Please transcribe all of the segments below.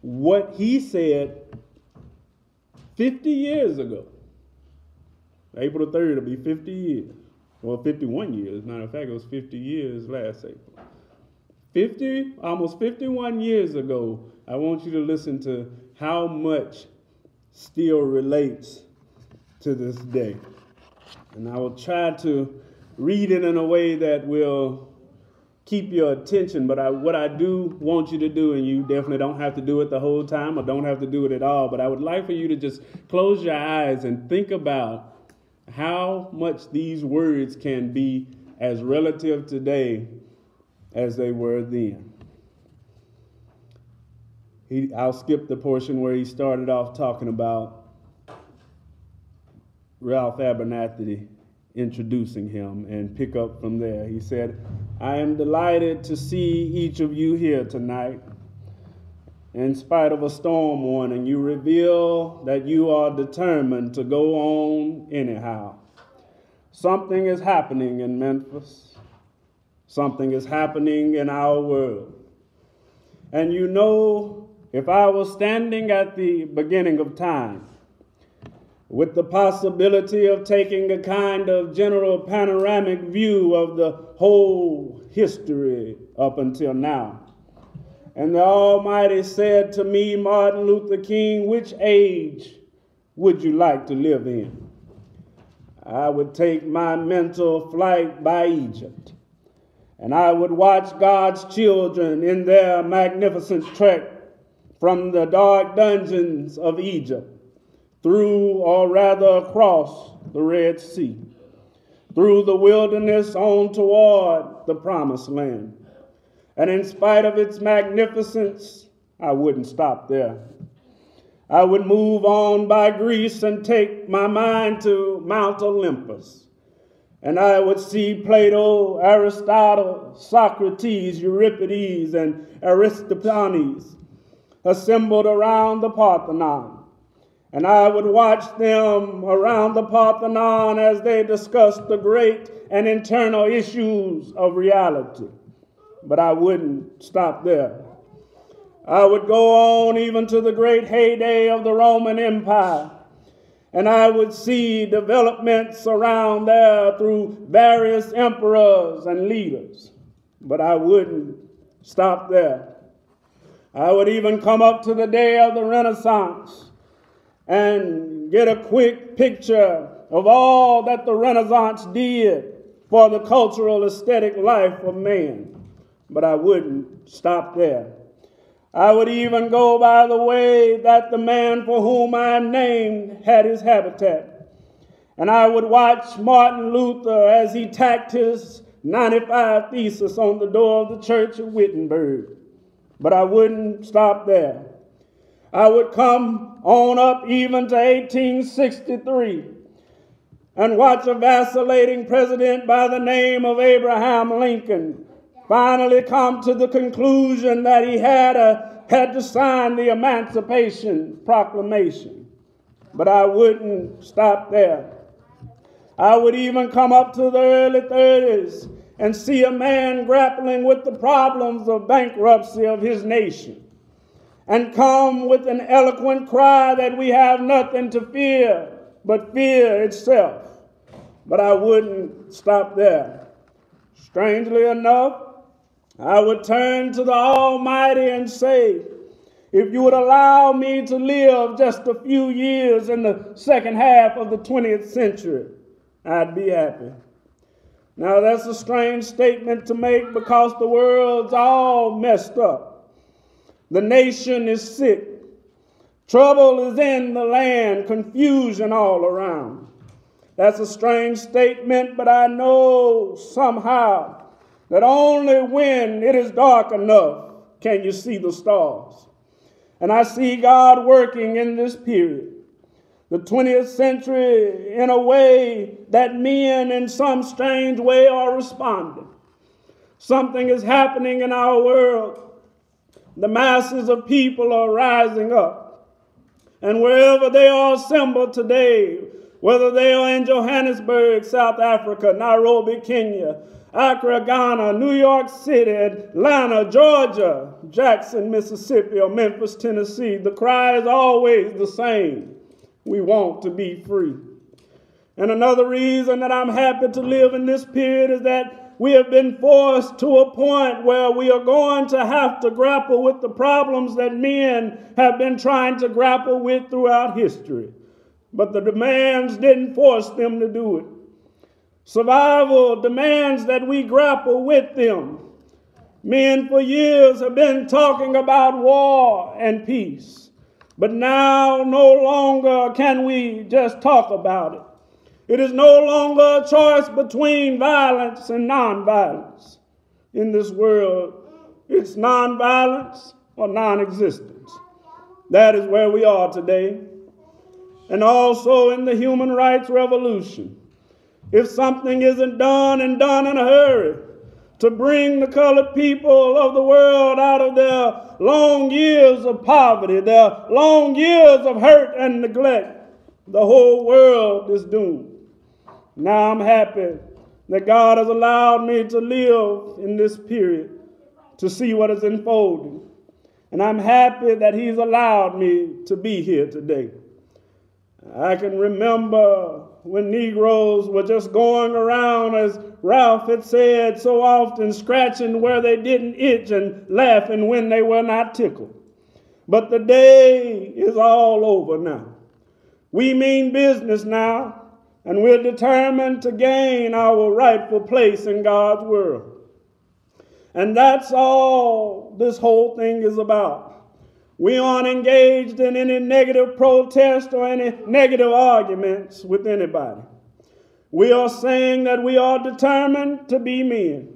what he said 50 years ago. April the 3rd will be 50 years. Well, 51 years. Matter of fact, it was 50 years last April. Almost 51 years ago, I want you to listen to how much still relates to this day. And I will try to read it in a way that will keep your attention. But what I do want you to do, and you definitely don't have to do it the whole time or don't have to do it at all, but I would like for you to just close your eyes and think about how much these words can be as relative today as they were then. I'll skip the portion where he started off talking about Ralph Abernathy introducing him and pick up from there. He said, "I am delighted to see each of you here tonight. In spite of a storm warning, you reveal that you are determined to go on anyhow. Something is happening in Memphis. Something is happening in our world. And you know, if I was standing at the beginning of time, with the possibility of taking a kind of general panoramic view of the whole history up until now, and the Almighty said to me, Martin Luther King, which age would you like to live in? I would take my mental flight by Egypt, and I would watch God's children in their magnificent trek from the dark dungeons of Egypt through, or rather across, the Red Sea, through the wilderness on toward the Promised Land. And in spite of its magnificence, I wouldn't stop there. I would move on by Greece and take my mind to Mount Olympus. And I would see Plato, Aristotle, Socrates, Euripides, and Aristophanes assembled around the Parthenon. And I would watch them around the Parthenon as they discussed the great and internal issues of reality. But I wouldn't stop there. I would go on even to the great heyday of the Roman Empire, and I would see developments around there through various emperors and leaders. But I wouldn't stop there. I would even come up to the day of the Renaissance and get a quick picture of all that the Renaissance did for the cultural aesthetic life of man. But I wouldn't stop there. I would even go by the way that the man for whom I am named had his habitat. And I would watch Martin Luther as he tacked his 95 Thesis on the door of the church of Wittenberg. But I wouldn't stop there. I would come on up even to 1863 and watch a vacillating president by the name of Abraham Lincoln finally come to the conclusion that he had to sign the Emancipation Proclamation. But I wouldn't stop there. I would even come up to the early 30s and see a man grappling with the problems of bankruptcy of his nation and come with an eloquent cry that we have nothing to fear but fear itself. But I wouldn't stop there. Strangely enough, I would turn to the Almighty and say, if you would allow me to live just a few years in the second half of the 20th century, I'd be happy. Now, that's a strange statement to make because the world's all messed up. The nation is sick. Trouble is in the land, confusion all around. That's a strange statement, but I know somehow that only when it is dark enough can you see the stars. And I see God working in this period, the 20th century, in a way that men in some strange way are responding. Something is happening in our world. The masses of people are rising up. And wherever they are assembled today, whether they are in Johannesburg, South Africa, Nairobi, Kenya, Accra, Ghana, New York City, Atlanta, Georgia, Jackson, Mississippi, or Memphis, Tennessee. The cry is always the same. We want to be free. And another reason that I'm happy to live in this period is that we have been forced to a point where we are going to have to grapple with the problems that men have been trying to grapple with throughout history. But the demands didn't force them to do it. Survival demands that we grapple with them. Men for years have been talking about war and peace, but now no longer can we just talk about it. It is no longer a choice between violence and nonviolence. In this world, it's nonviolence or non-existence. That is where we are today. And also in the human rights revolution. If something isn't done and done in a hurry to bring the colored people of the world out of their long years of poverty, their long years of hurt and neglect, the whole world is doomed. Now I'm happy that God has allowed me to live in this period to see what is unfolding. And I'm happy that He's allowed me to be here today. I can remember when Negroes were just going around, as Ralph had said so often, scratching where they didn't itch and laughing when they were not tickled. But the day is all over now. We mean business now, and we're determined to gain our rightful place in God's world. And that's all this whole thing is about. We aren't engaged in any negative protest or any negative arguments with anybody. We are saying that we are determined to be men.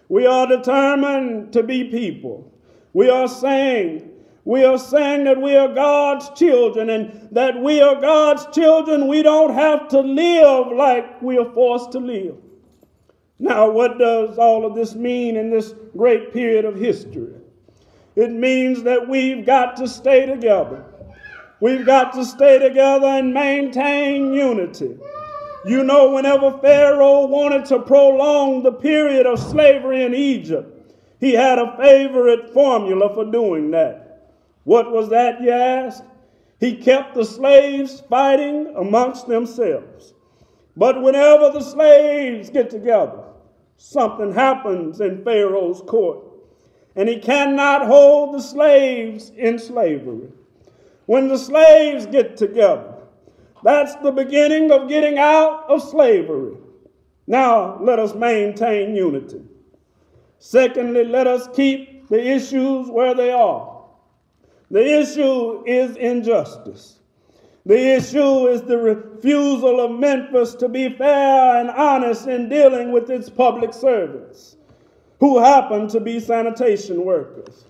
We are determined to be people. We are saying that we are God's children, and that we are God's children, we don't have to live like we are forced to live. Now, what does all of this mean in this great period of history? It means that we've got to stay together. We've got to stay together and maintain unity. You know, whenever Pharaoh wanted to prolong the period of slavery in Egypt, he had a favorite formula for doing that. What was that, you ask? He kept the slaves fighting amongst themselves. But whenever the slaves get together, something happens in Pharaoh's court. And he cannot hold the slaves in slavery. When the slaves get together, that's the beginning of getting out of slavery. Now, let us maintain unity. Secondly, let us keep the issues where they are. The issue is injustice. The issue is the refusal of Memphis to be fair and honest in dealing with its public servants, who happen to be sanitation workers.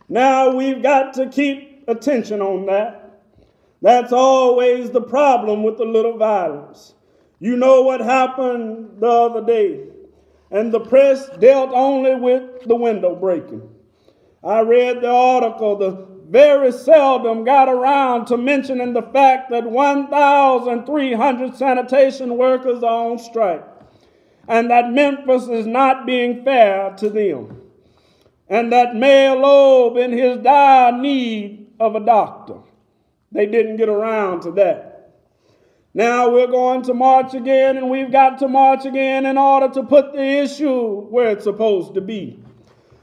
Now we've got to keep attention on that. That's always the problem with a little violence. You know what happened the other day, and the press dealt only with the window breaking. I read the article. The very seldom got around to mentioning the fact that 1,300 sanitation workers are on strike, and that Memphis is not being fair to them, and that Mayor Loeb in his dire need of a doctor. They didn't get around to that. Now we're going to march again, and we've got to march again in order to put the issue where it's supposed to be,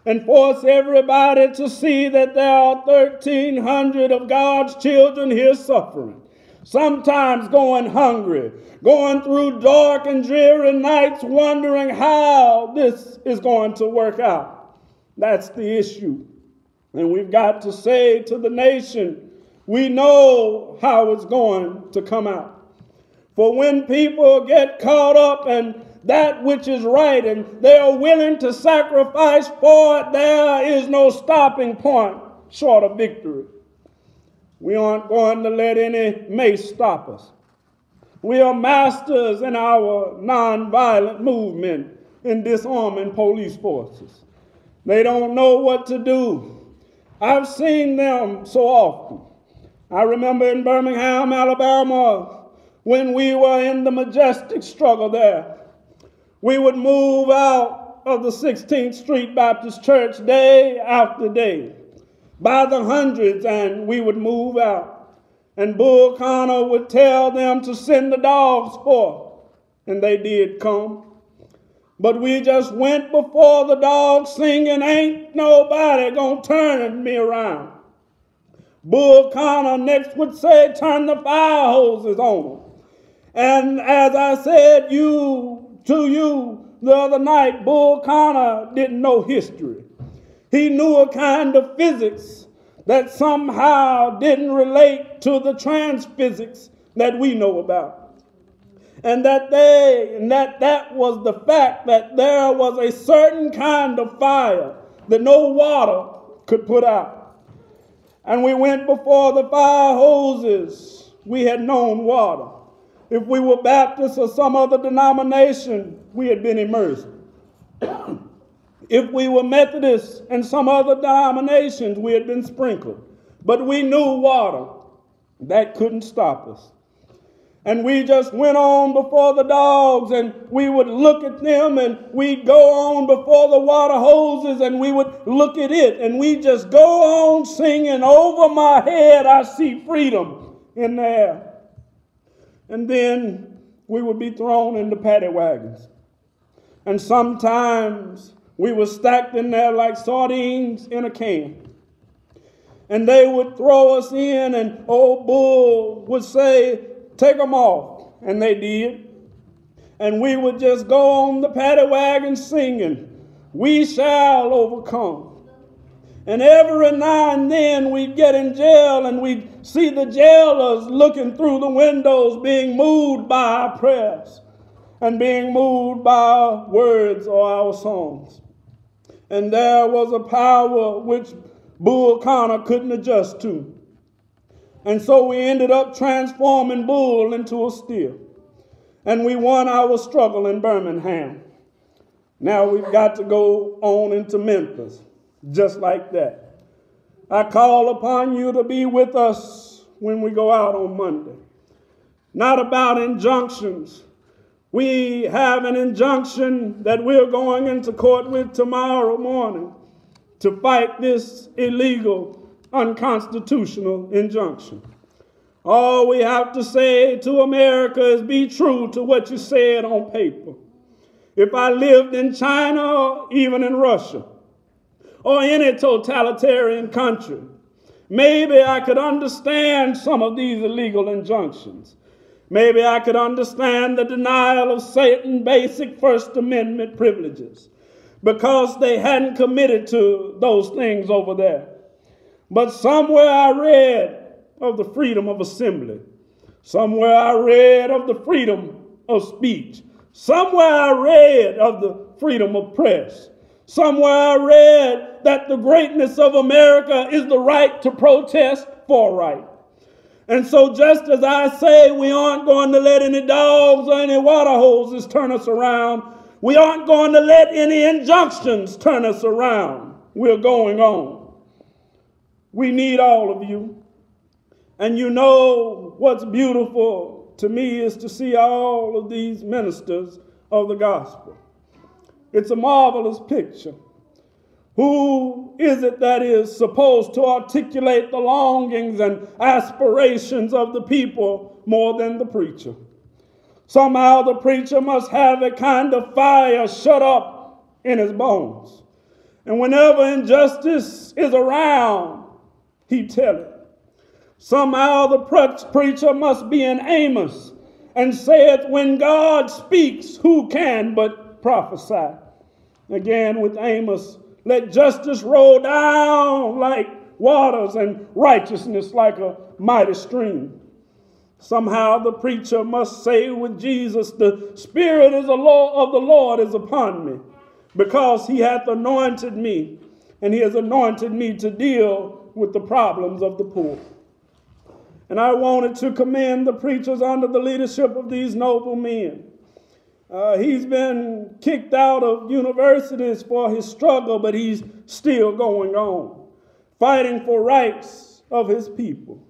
and force everybody to see that there are 1,300 of God's children here suffering, sometimes going hungry, going through dark and dreary nights, wondering how this is going to work out. That's the issue. And we've got to say to the nation, we know how it's going to come out. For when people get caught up in that which is right and they are willing to sacrifice for it, there is no stopping point short of victory. We aren't going to let any mace stop us. We are masters in our nonviolent movement in disarming police forces. They don't know what to do. I've seen them so often. I remember in Birmingham, Alabama, when we were in the majestic struggle there, We would move out of the 16th Street Baptist Church day after day by the hundreds, and we would move out. And Bull Connor would tell them to send the dogs forth, and they did come. But we just went before the dogs singing, ain't nobody gonna turn me around. Bull Connor next would say, turn the fire hoses on. And as I said to you the other night, Bull Connor didn't know history. He knew a kind of physics that somehow didn't relate to the transphysics that we know about. And that was the fact that there was a certain kind of fire that no water could put out. And we went before the fire hoses. We had known water. If we were Baptist or some other denomination, we had been immersed. If we were Methodist and some other denominations, we had been sprinkled. But we knew water. That couldn't stop us. And we just went on before the dogs, and we would look at them, and we'd go on before the water hoses, and we would look at it, and we just go on singing, over my head I see freedom in the air. And then we would be thrown into paddy wagons. And sometimes we were stacked in there like sardines in a can. And they would throw us in, and old Bull would say, take them off. And they did. And we would just go on the paddy wagon singing, we shall overcome. And every now and then we'd get in jail, and we'd see the jailers looking through the windows, being moved by our prayers and being moved by our words or our songs. And there was a power which Bull Connor couldn't adjust to. And so we ended up transforming Bull into a steer. And we won our struggle in Birmingham. Now we've got to go on into Memphis, just like that. I call upon you to be with us when we go out on Monday. Not about injunctions. We have an injunction that we're going into court with tomorrow morning to fight this illegal, unconstitutional injunction. All we have to say to America is be true to what you said on paper. If I lived in China or even in Russia or any totalitarian country, maybe I could understand some of these illegal injunctions. Maybe I could understand the denial of certain basic First Amendment privileges because they hadn't committed to those things over there. But somewhere I read of the freedom of assembly. Somewhere I read of the freedom of speech. Somewhere I read of the freedom of press. Somewhere I read that the greatness of America is the right to protest for right. And so just as I say we aren't going to let any dogs or any water hoses turn us around, we aren't going to let any injunctions turn us around. We're going on. We need all of you. And you know what's beautiful to me is to see all of these ministers of the gospel. It's a marvelous picture. Who is it that is supposed to articulate the longings and aspirations of the people more than the preacher? Somehow the preacher must have a kind of fire shut up in his bones. And whenever injustice is around, he tell it. Somehow the preacher must be an Amos and saith, when God speaks, who can but prophesy? Again with Amos, let justice roll down like waters and righteousness like a mighty stream. Somehow the preacher must say with Jesus, the Spirit of the Lord is upon me, because he hath anointed me, and he has anointed me to deal with the problems of the poor. And I wanted to commend the preachers under the leadership of these noble men. He's been kicked out of universities for his struggle, but he's still going on, fighting for rights of his people.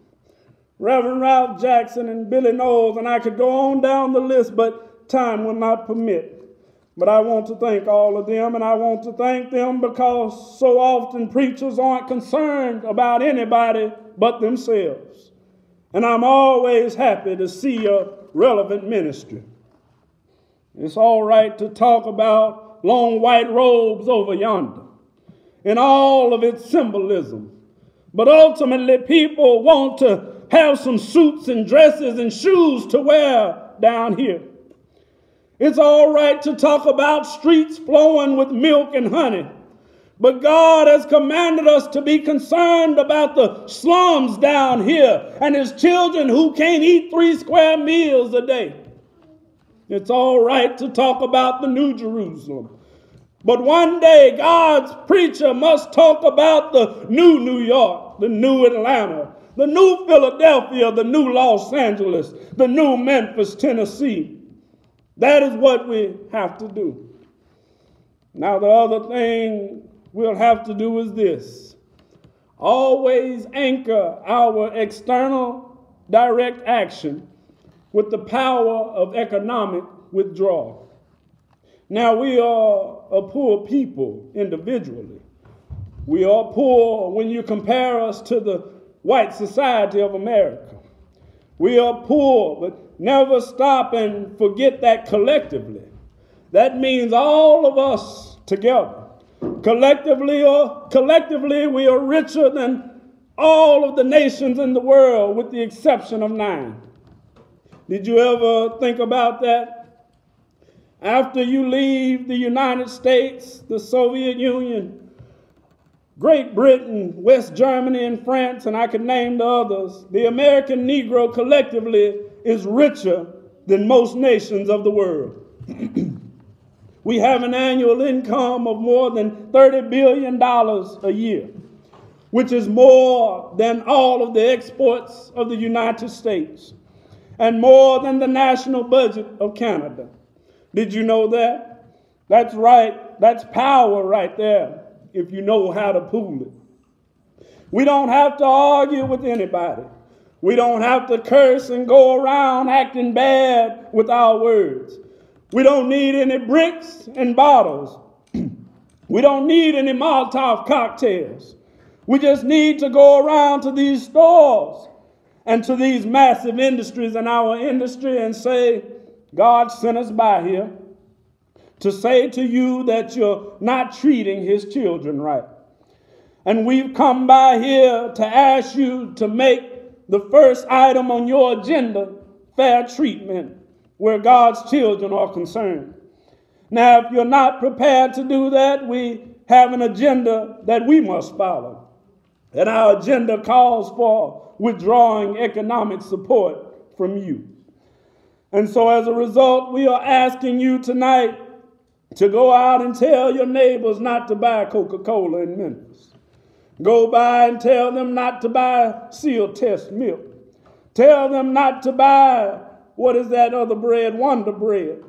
Reverend Ralph Jackson and Billy Knowles, and I could go on down the list, but time will not permit. But I want to thank all of them, and I want to thank them because so often preachers aren't concerned about anybody but themselves. And I'm always happy to see a relevant ministry. It's all right to talk about long white robes over yonder and all of its symbolism. But ultimately, people want to have some suits and dresses and shoes to wear down here. It's all right to talk about streets flowing with milk and honey. But God has commanded us to be concerned about the slums down here and his children who can't eat 3 square meals a day. It's all right to talk about the New Jerusalem. But one day God's preacher must talk about the new New York, the new Atlanta, the new Philadelphia, the new Los Angeles, the new Memphis, Tennessee. That is what we have to do. Now, the other thing we'll have to do is this. Always anchor our external direct action with the power of economic withdrawal. Now, we are a poor people individually. We are poor when you compare us to the white society of America. We are poor, but never stop and forget that collectively. That means all of us together. Collectively, we are richer than all of the nations in the world with the exception of 9. Did you ever think about that? After you leave the United States, the Soviet Union, Great Britain, West Germany, and France, and I could name the others, the American Negro collectively is richer than most nations of the world. We have an annual income of more than $30 billion a year, which is more than all of the exports of the United States and more than the national budget of Canada. Did you know that? That's right. That's power right there, if you know how to pool it. We don't have to argue with anybody. We don't have to curse and go around acting bad with our words. We don't need any bricks and bottles. We don't need any Molotov cocktails. We just need to go around to these stores and to these massive industries in our industry and say, God sent us by here to say to you that you're not treating his children right. And we've come by here to ask you to make the first item on your agenda fair treatment where God's children are concerned. Now, if you're not prepared to do that, we have an agenda that we must follow. And our agenda calls for withdrawing economic support from you. And so as a result, we are asking you tonight to go out and tell your neighbors not to buy Coca-Cola in Memphis. Go by and tell them not to buy Seal Test milk. Tell them not to buy, what is that other bread? Wonder Bread.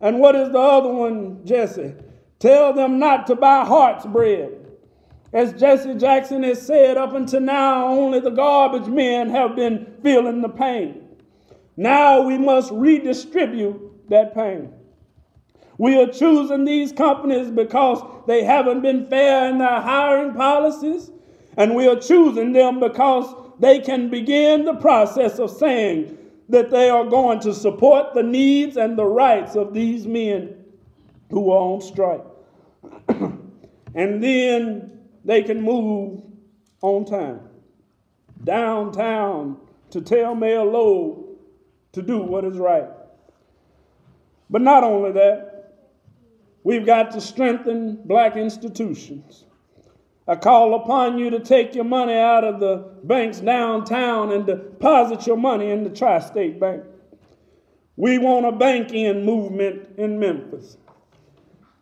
And what is the other one, Jesse? Tell them not to buy Heart's bread. As Jesse Jackson has said, up until now, only the garbage men have been feeling the pain. Now we must redistribute that pain. We are choosing these companies because they haven't been fair in their hiring policies, and we are choosing them because they can begin the process of saying that they are going to support the needs and the rights of these men who are on strike. And then they can move on time, downtown, to tell Mayor Lowe to do what is right. But not only that, we've got to strengthen black institutions. I call upon you to take your money out of the banks downtown and deposit your money in the Tri-State Bank. We want a bank-in movement in Memphis.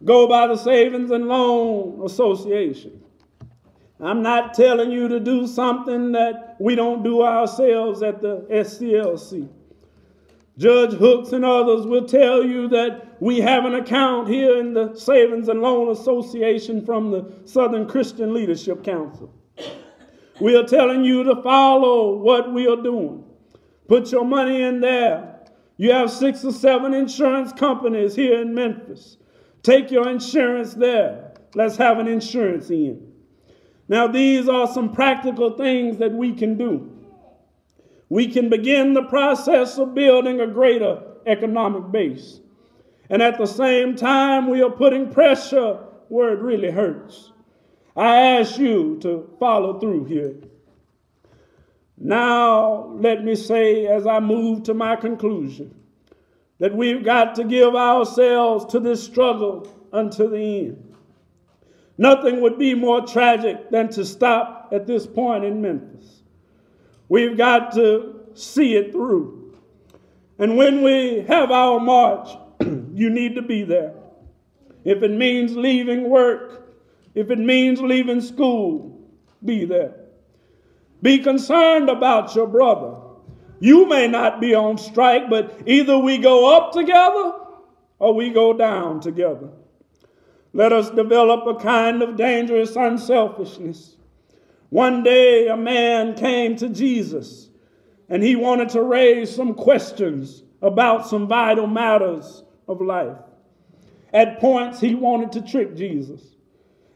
Go by the Savings and Loan Association. I'm not telling you to do something that we don't do ourselves at the SCLC. Judge Hooks and others will tell you that we have an account here in the Savings and Loan Association from the Southern Christian Leadership Council. We are telling you to follow what we are doing. Put your money in there. You have 6 or 7 insurance companies here in Memphis. Take your insurance there. Let's have an insurance in. Now, these are some practical things that we can do. We can begin the process of building a greater economic base. And at the same time, we are putting pressure where it really hurts. I ask you to follow through here. Now, let me say, as I move to my conclusion, that we've got to give ourselves to this struggle until the end. Nothing would be more tragic than to stop at this point in Memphis. We've got to see it through. And when we have our march, you need to be there. If it means leaving work, if it means leaving school, be there. Be concerned about your brother. You may not be on strike, but either we go up together or we go down together. Let us develop a kind of dangerous unselfishness. One day a man came to Jesus and he wanted to raise some questions about some vital matters of life. At points he wanted to trick Jesus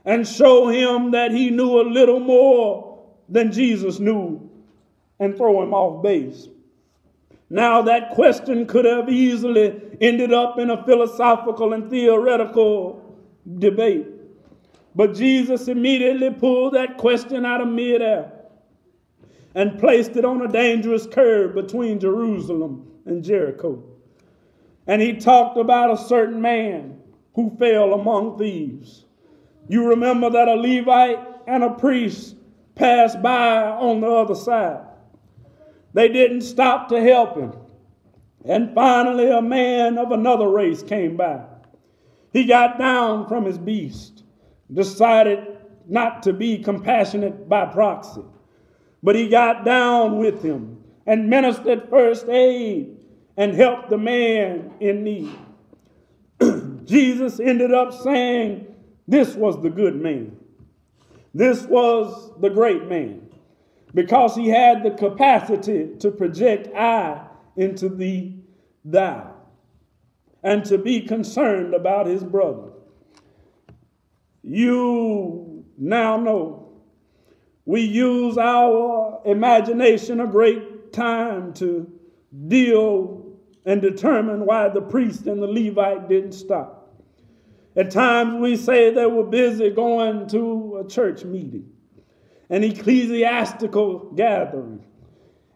and show him that he knew a little more than Jesus knew and throw him off base. Now that question could have easily ended up in a philosophical and theoretical debate. But Jesus immediately pulled that question out of midair and placed it on a dangerous curve between Jerusalem and Jericho. And he talked about a certain man who fell among thieves. You remember that a Levite and a priest passed by on the other side. They didn't stop to help him. And finally, a man of another race came by. He got down from his beast, decided not to be compassionate by proxy, but he got down with him and ministered first aid and helped the man in need. Jesus ended up saying this was the good man. This was the great man, because he had the capacity to project I into thee, thou, and to be concerned about his brother. You now know we use our imagination a great time to deal and determine why the priest and the Levite didn't stop. At times we say they were busy going to a church meeting, an ecclesiastical gathering,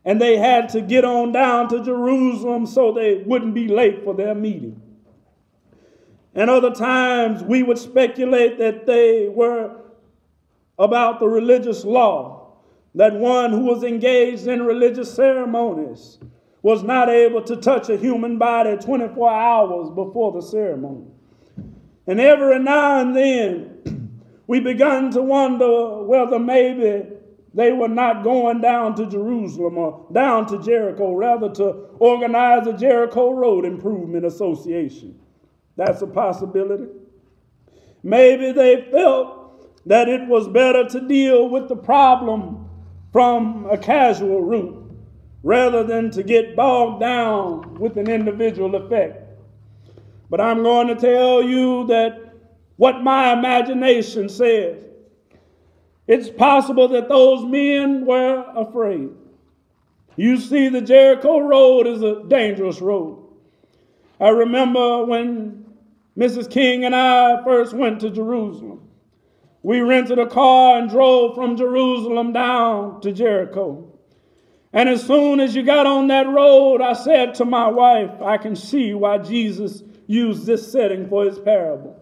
and they had to get on down to Jerusalem so they wouldn't be late for their meeting. And other times we would speculate that they were about the religious law, that one who was engaged in religious ceremonies was not able to touch a human body 24 hours before the ceremony. And every now and then we began to wonder whether maybe they were not going down to Jerusalem or down to Jericho, rather to organize a Jericho Road Improvement Association. That's a possibility. Maybe they felt that it was better to deal with the problem from a casual route rather than to get bogged down with an individual effect. But I'm going to tell you that what my imagination says, it's possible that those men were afraid. You see, the Jericho Road is a dangerous road. I remember when Mrs. King and I first went to Jerusalem. We rented a car and drove from Jerusalem down to Jericho. And as soon as you got on that road, I said to my wife, I can see why Jesus used this setting for his parable.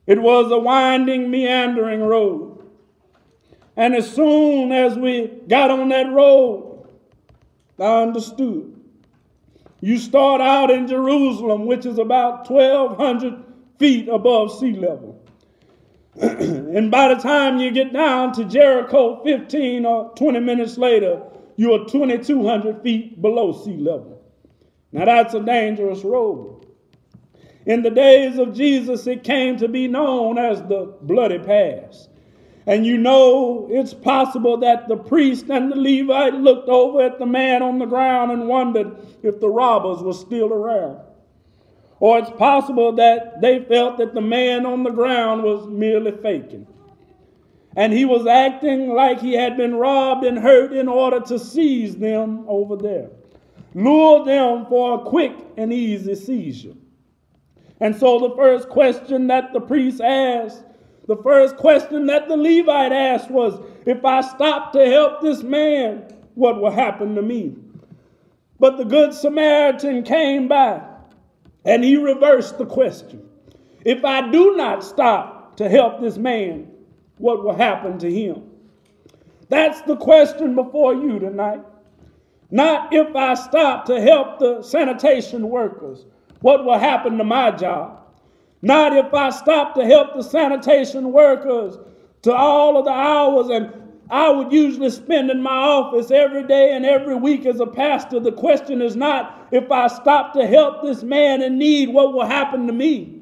It was a winding, meandering road. And as soon as we got on that road, I understood. You start out in Jerusalem, which is about 1,200 feet above sea level. And by the time you get down to Jericho 15 or 20 minutes later, you are 2,200 feet below sea level. Now that's a dangerous road. In the days of Jesus, it came to be known as the Bloody Pass. And you know it's possible that the priest and the Levite looked over at the man on the ground and wondered if the robbers were still around. Or it's possible that they felt that the man on the ground was merely faking. And he was acting like he had been robbed and hurt in order to seize them over there. Lure them for a quick and easy seizure. And so the first question that the priest asked, the first question that the Levite asked was, if I stop to help this man, what will happen to me? But the Good Samaritan came by and he reversed the question. If I do not stop to help this man, what will happen to him? That's the question before you tonight. Not if I stop to help the sanitation workers, what will happen to my job? Not if I stop to help the sanitation workers to all of the hours and I would usually spend in my office every day and every week as a pastor. The question is not if I stop to help this man in need, what will happen to me?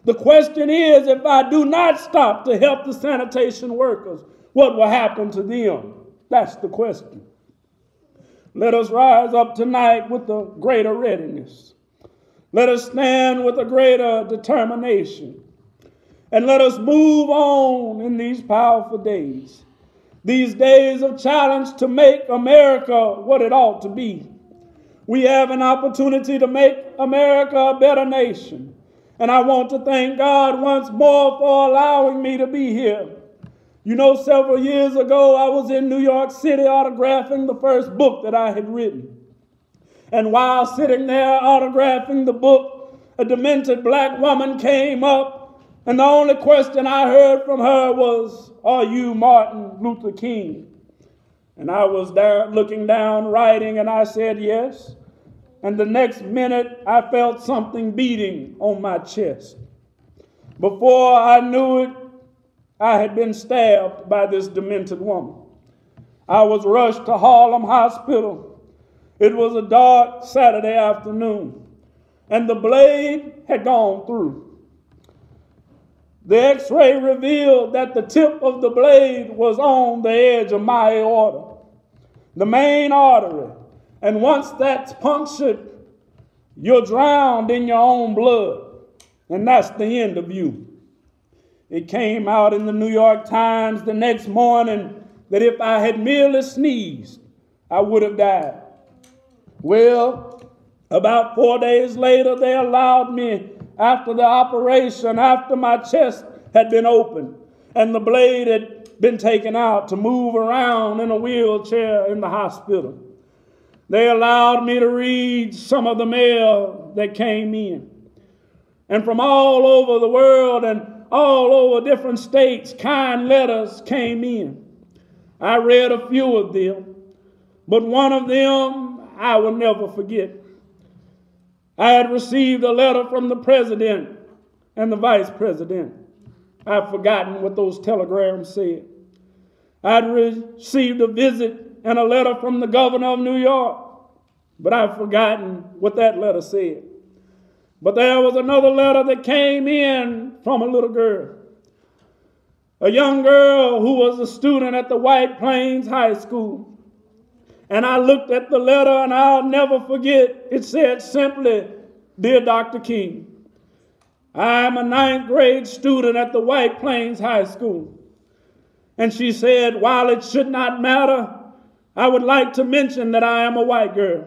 The question is, if I do not stop to help the sanitation workers, what will happen to them? That's the question. Let us rise up tonight with a greater readiness. Let us stand with a greater determination. And let us move on in these powerful days. These days of challenge to make America what it ought to be. We have an opportunity to make America a better nation. And I want to thank God once more for allowing me to be here. You know, several years ago, I was in New York City autographing the first book that I had written. And while sitting there autographing the book, a demented black woman came up, and the only question I heard from her was, "Are you Martin Luther King?" And I was there looking down, writing, and I said, "Yes." And the next minute, I felt something beating on my chest. Before I knew it, I had been stabbed by this demented woman. I was rushed to Harlem Hospital. It was a dark Saturday afternoon, and the blade had gone through. The x-ray revealed that the tip of the blade was on the edge of my aorta, the main artery. And once that's punctured, you're drowned in your own blood, and that's the end of you. It came out in the New York Times the next morning that if I had merely sneezed, I would have died. Well, about 4 days later, they allowed me, after the operation, after my chest had been opened and the blade had been taken out, to move around in a wheelchair in the hospital. They allowed me to read some of the mail that came in. And from all over the world and all over different states, kind letters came in. I read a few of them, but one of them I will never forget. I had received a letter from the president and the vice president. I've forgotten what those telegrams said. I'd received a visit and a letter from the governor of New York, but I've forgotten what that letter said. But there was another letter that came in from a little girl, a young girl who was a student at the White Plains High School. And I looked at the letter, and I'll never forget. It said simply, "Dear Dr. King, I'm a 9th grade student at the White Plains High School." And she said, "While it should not matter, I would like to mention that I am a white girl.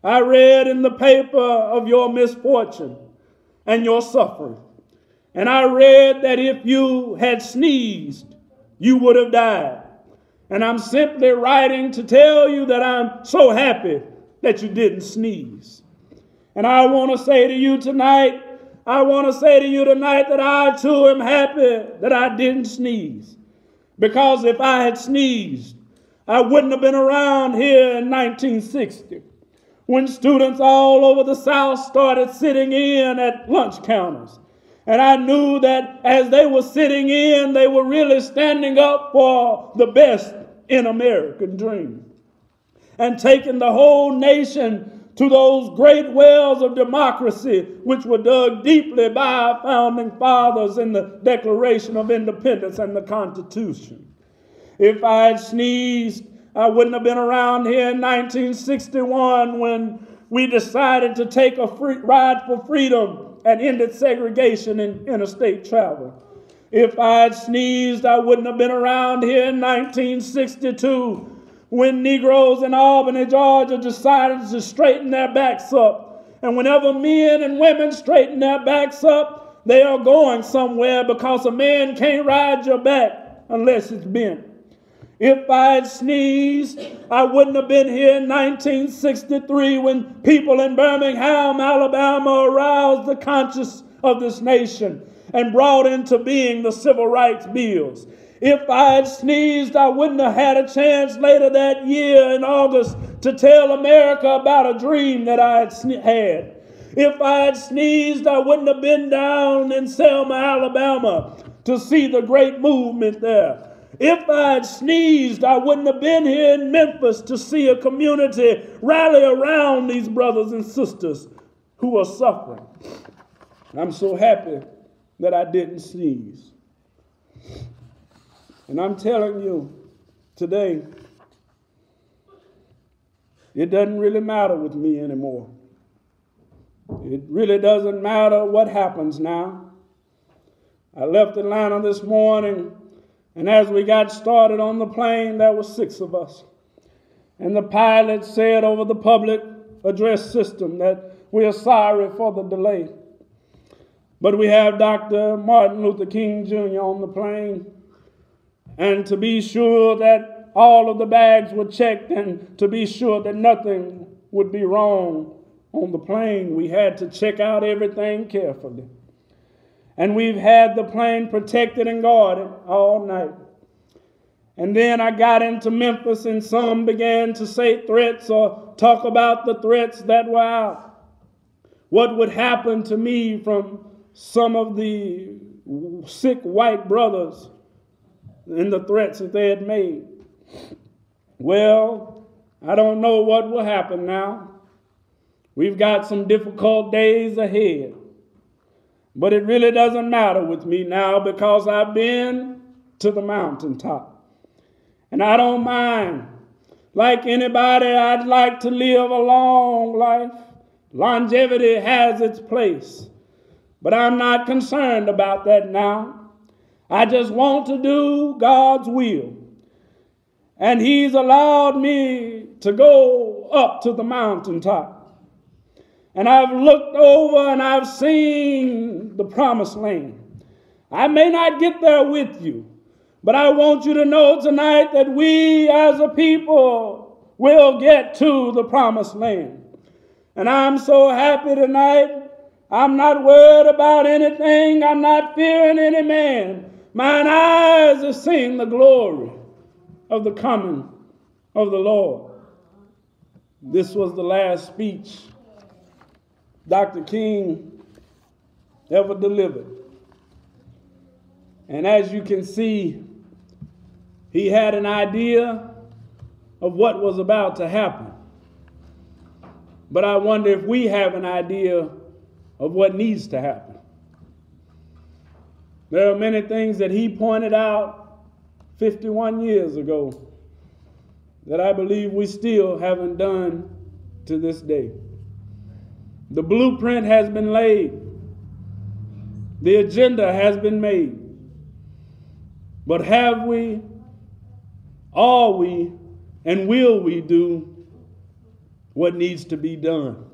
I read in the paper of your misfortune and your suffering. And I read that if you had sneezed, you would have died. And I'm simply writing to tell you that I'm so happy that you didn't sneeze." And I want to say to you tonight, that I too am happy that I didn't sneeze. Because if I had sneezed, I wouldn't have been around here in 1960, when students all over the South started sitting in at lunch counters. And I knew that as they were sitting in, they were really standing up for the best in American dream, and taking the whole nation to those great wells of democracy which were dug deeply by our founding fathers in the Declaration of Independence and the Constitution. If I had sneezed, I wouldn't have been around here in 1961 when we decided to take a ride for freedom and ended segregation in interstate travel. If I had sneezed, I wouldn't have been around here in 1962 when Negroes in Albany, Georgia decided to straighten their backs up. And whenever men and women straighten their backs up, they are going somewhere, because a man can't ride your back unless it's bent. If I had sneezed, I wouldn't have been here in 1963 when people in Birmingham, Alabama aroused the conscience of this nation and brought into being the civil rights bills. If I had sneezed, I wouldn't have had a chance later that year in August to tell America about a dream that I had. If I had sneezed, I wouldn't have been down in Selma, Alabama to see the great movement there. If I had sneezed, I wouldn't have been here in Memphis to see a community rally around these brothers and sisters who are suffering. I'm so happy that I didn't sneeze. And I'm telling you today, it doesn't really matter with me anymore. It really doesn't matter what happens now. I left Atlanta this morning, and as we got started on the plane, there were 6 of us. And the pilot said over the public address system that we are sorry for the delay, but we have Dr. Martin Luther King Jr. on the plane. And to be sure that all of the bags were checked and to be sure that nothing would be wrong on the plane, we had to check out everything carefully. And we've had the plane protected and guarded all night. And then I got into Memphis, and some began to say threats or talk about the threats that were out. What would happen to me from some of the sick white brothers and the threats that they had made. Well, I don't know what will happen now. We've got some difficult days ahead. But it really doesn't matter with me now, because I've been to the mountaintop. And I don't mind. Like anybody, I'd like to live a long life. Longevity has its place. But I'm not concerned about that now. I just want to do God's will. And He's allowed me to go up to the mountaintop. And I've looked over and I've seen the promised land. I may not get there with you, but I want you to know tonight that we as a people will get to the promised land. And I'm so happy tonight. I'm not worried about anything. I'm not fearing any man. Mine eyes have seen the glory of the coming of the Lord. This was the last speech Dr. King ever delivered. And as you can see, he had an idea of what was about to happen. But I wonder if we have an idea of what needs to happen. There are many things that he pointed out 51 years ago that I believe we still haven't done to this day. The blueprint has been laid. The agenda has been made. But have we, are we, and will we do what needs to be done?